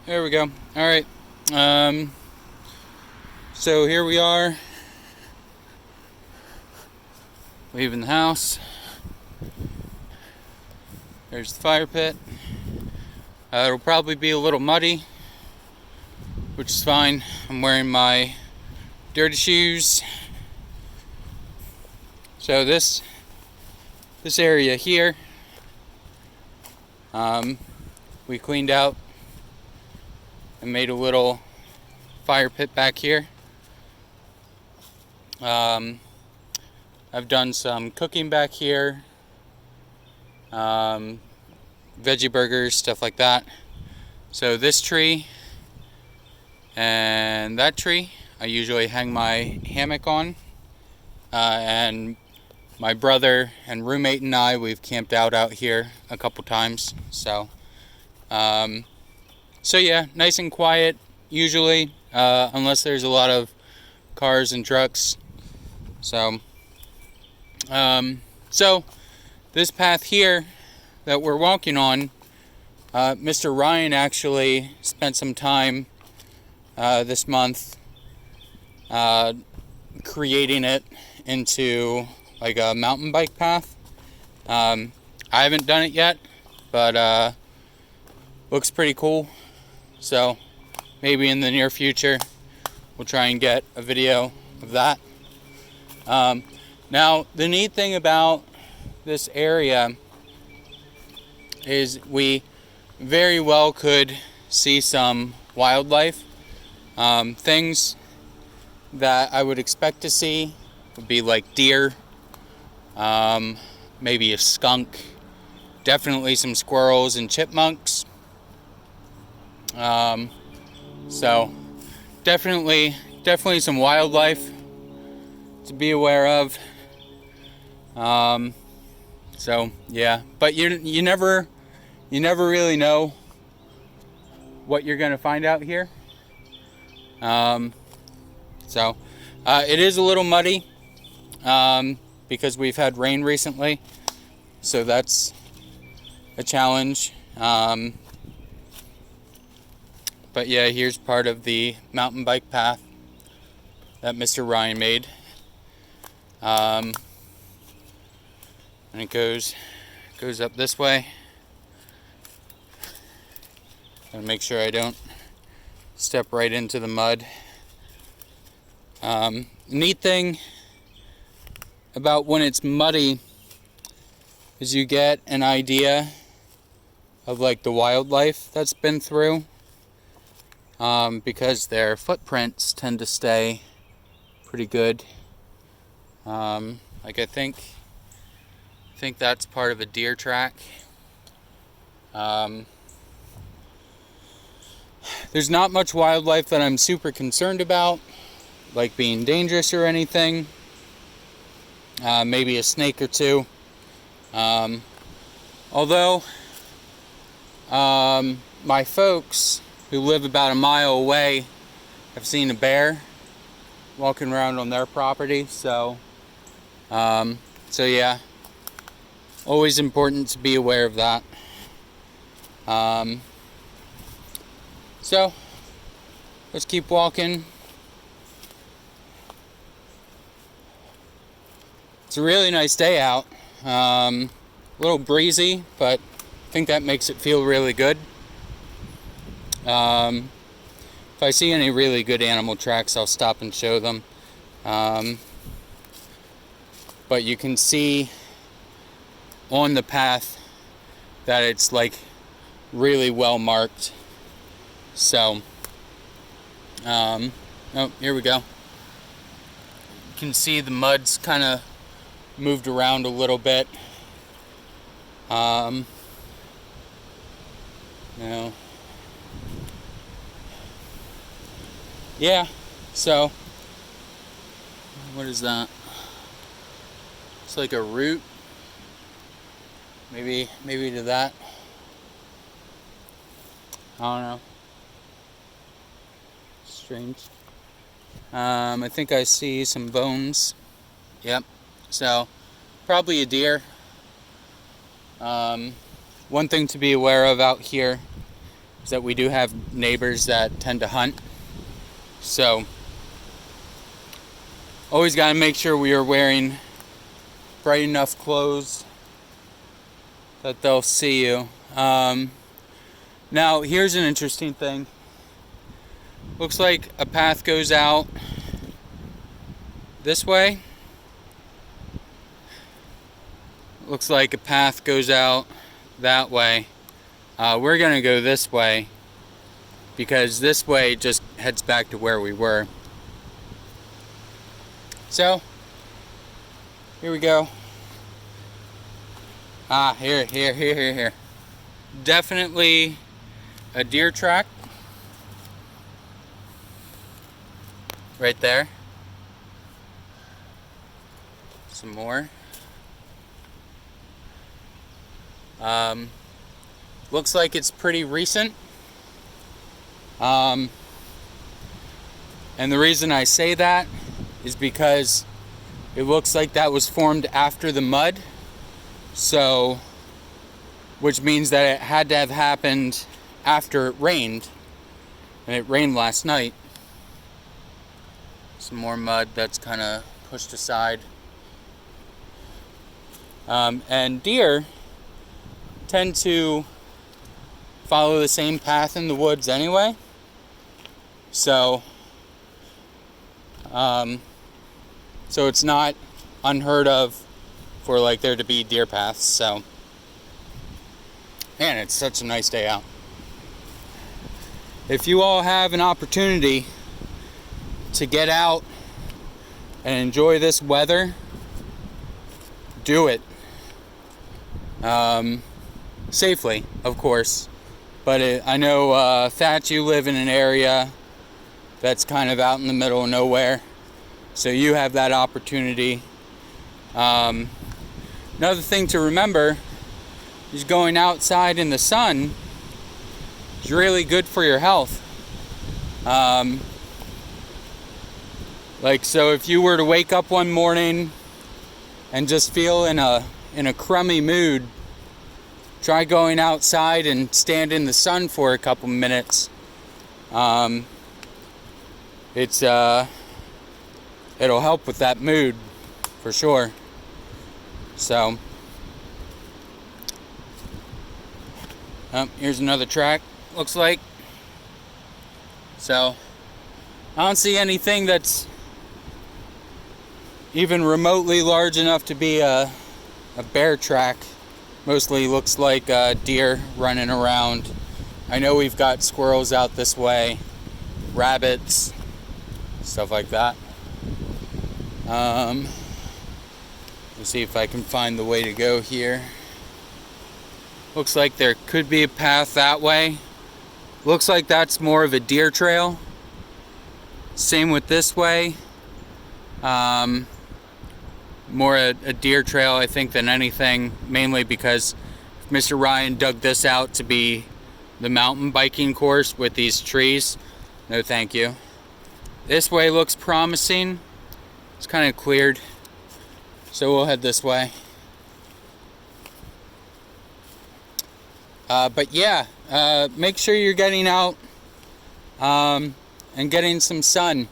There we go. All right. So here we are, leaving the house. There's the fire pit. It'll probably be a little muddy, which is fine. I'm wearing my dirty shoes. So this area here, we cleaned out and made a little fire pit back here. I've done some cooking back here, veggie burgers, stuff like that. So this tree and that tree I usually hang my hammock on, and my brother and roommate and I, we've camped out here a couple times. So yeah, nice and quiet usually, unless there's a lot of cars and trucks. So this path here that we're walking on, Mr. Ryan actually spent some time this month creating it into like a mountain bike path. I haven't done it yet, but looks pretty cool. So maybe in the near future we'll try and get a video of that. Now the neat thing about this area is we very well could see some wildlife. Things that I would expect to see would be like deer, maybe a skunk, definitely some squirrels and chipmunks. So definitely some wildlife to be aware of. So yeah, but you never really know what you're gonna find out here. So it is a little muddy, because we've had rain recently, so that's a challenge. But yeah, here's part of the mountain bike path that Mr. Ryan made. And it goes up this way. Gotta make sure I don't step right into the mud. Neat thing about when it's muddy is you get an idea of like the wildlife that's been through, because their footprints tend to stay pretty good. Like I think that's part of a deer track. There's not much wildlife that I'm super concerned about, like being dangerous or anything. Maybe a snake or two. Although my folks who live about a mile away have seen a bear walking around on their property. So yeah, always important to be aware of that. So let's keep walking. It's a really nice day out. A little breezy, but I think that makes it feel really good. If I see any really good animal tracks, I'll stop and show them. But you can see on the path that it's like really well marked. So, oh, here we go. You can see the mud's kind of moved around a little bit. Now, yeah, so, what is that? It's like a root. Maybe to that. I don't know. Strange. I think I see some bones. Yep. So, probably a deer. One thing to be aware of out here is that we do have neighbors that tend to hunt. So always got to make sure we are wearing bright enough clothes that they'll see you. Now here's an interesting thing. Looks like a path goes out this way. Looks like a path goes out that way. We're gonna go this way because this way just heads back to where we were. So here we go. Here. Definitely a deer track right there. Some more. Looks like it's pretty recent. And the reason I say that is because it looks like that was formed after the mud. So, which means that it had to have happened after it rained. And it rained last night. Some more mud that's kind of pushed aside. And deer tend to follow the same path in the woods anyway. So it's not unheard of for like there to be deer paths. So, man, it's such a nice day out. If you all have an opportunity to get out and enjoy this weather, do it. Safely, of course. But I know, Thatch, you live in an area that's kind of out in the middle of nowhere. So you have that opportunity. Another thing to remember is going outside in the sun is really good for your health. So if you were to wake up one morning and just feel in a crummy mood, try going outside and stand in the sun for a couple minutes. It'll help with that mood for sure. So, here's another track, looks like. So, I don't see anything that's even remotely large enough to be a bear track. Mostly looks like deer running around. I know we've got squirrels out this way, rabbits, stuff like that. Let's see if I can find the way to go here. Looks like there could be a path that way. Looks like that's more of a deer trail. Same with this way. More a deer trail, I think, than anything, mainly because Mr. Ryan dug this out to be the mountain biking course with these trees. No thank you. This way looks promising. It's kind of cleared, so we'll head this way. But yeah, make sure you're getting out and getting some sun.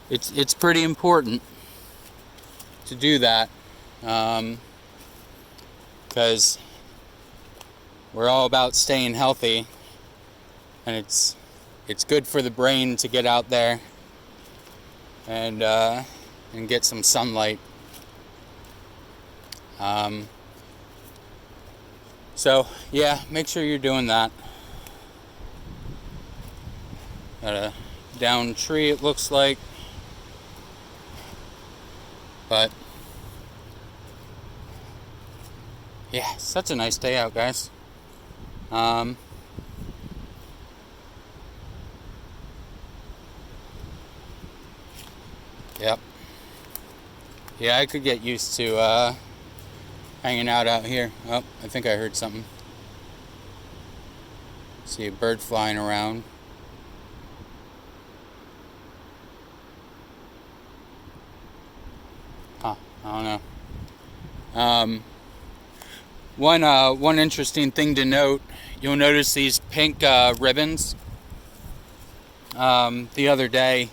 It's pretty important to do that, because we're all about staying healthy, and it's good for the brain to get out there and get some sunlight. So yeah, make sure you're doing that. Got a downed tree, it looks like. But yeah, such a nice day out, guys. Yep. Yeah, I could get used to hanging out here. Oh, I think I heard something. See a bird flying around. Huh, I don't know. One interesting thing to note, you'll notice these pink ribbons. The other day,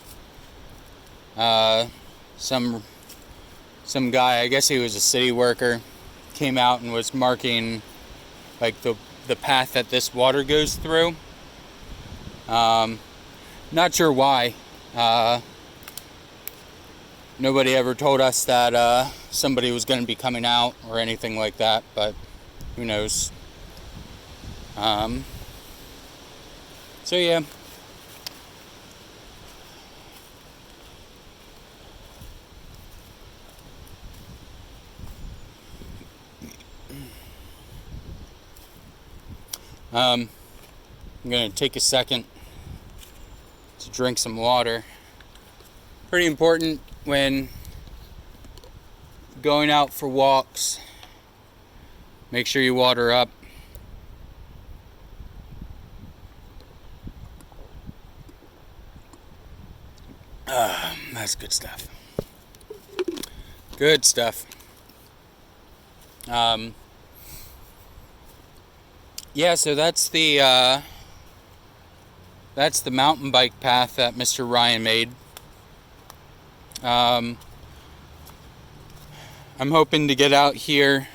some guy, I guess he was a city worker, came out and was marking like the path that this water goes through. Not sure why. Nobody ever told us that somebody was going to be coming out or anything like that, but who knows. So yeah. I'm going to take a second to drink some water. Pretty important when going out for walks. Make sure you water up. That's good stuff. Good stuff. Yeah, so that's the mountain bike path that Mr. Ryan made. I'm hoping to get out here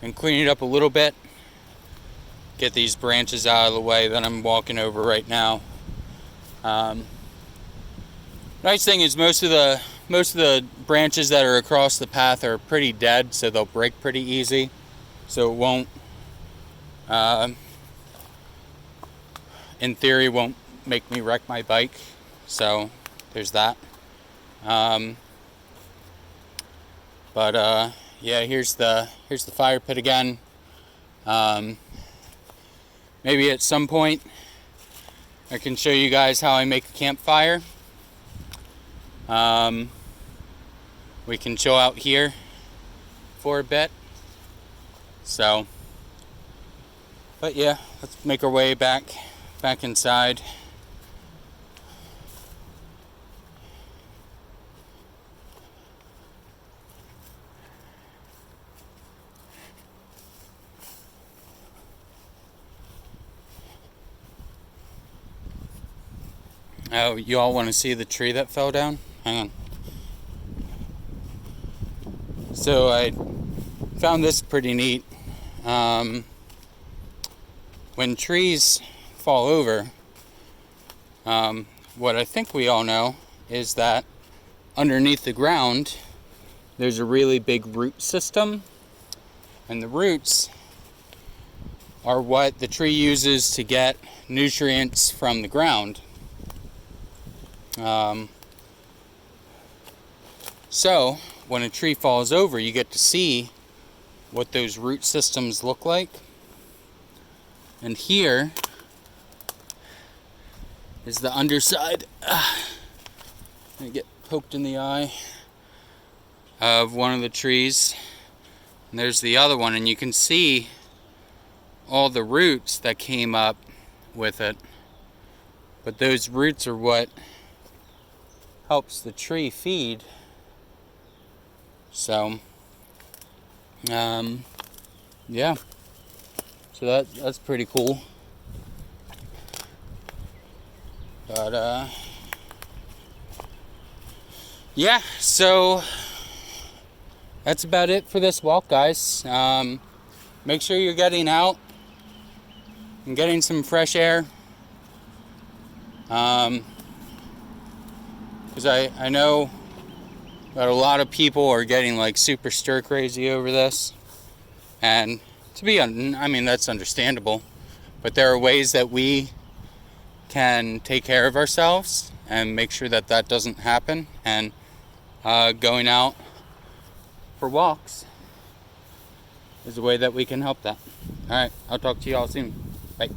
and clean it up a little bit. Get these branches out of the way that I'm walking over right now. Nice thing is most of the branches that are across the path are pretty dead, so they'll break pretty easy. So it won't, in theory, won't make me wreck my bike. So there's that. Yeah, here's the fire pit again. Maybe at some point I can show you guys how I make a campfire. We can chill out here for a bit. So, but yeah, let's make our way back inside. Oh, you all want to see the tree that fell down? Hang on. So I found this pretty neat. When trees fall over, what I think we all know is that underneath the ground there's a really big root system, and the roots are what the tree uses to get nutrients from the ground. So when a tree falls over, you get to see what those root systems look like. And here is the underside. I get poked in the eye of one of the trees. And there's the other one, and you can see all the roots that came up with it. But those roots are what helps the tree feed. So, yeah. So that's pretty cool. But, yeah, so that's about it for this walk, guys. Make sure you're getting out and getting some fresh air. Because I know that a lot of people are getting like super stir crazy over this, and I mean, that's understandable, but there are ways that we can take care of ourselves and make sure that that doesn't happen, and going out for walks is a way that we can help that. Alright, I'll talk to you all soon. Bye.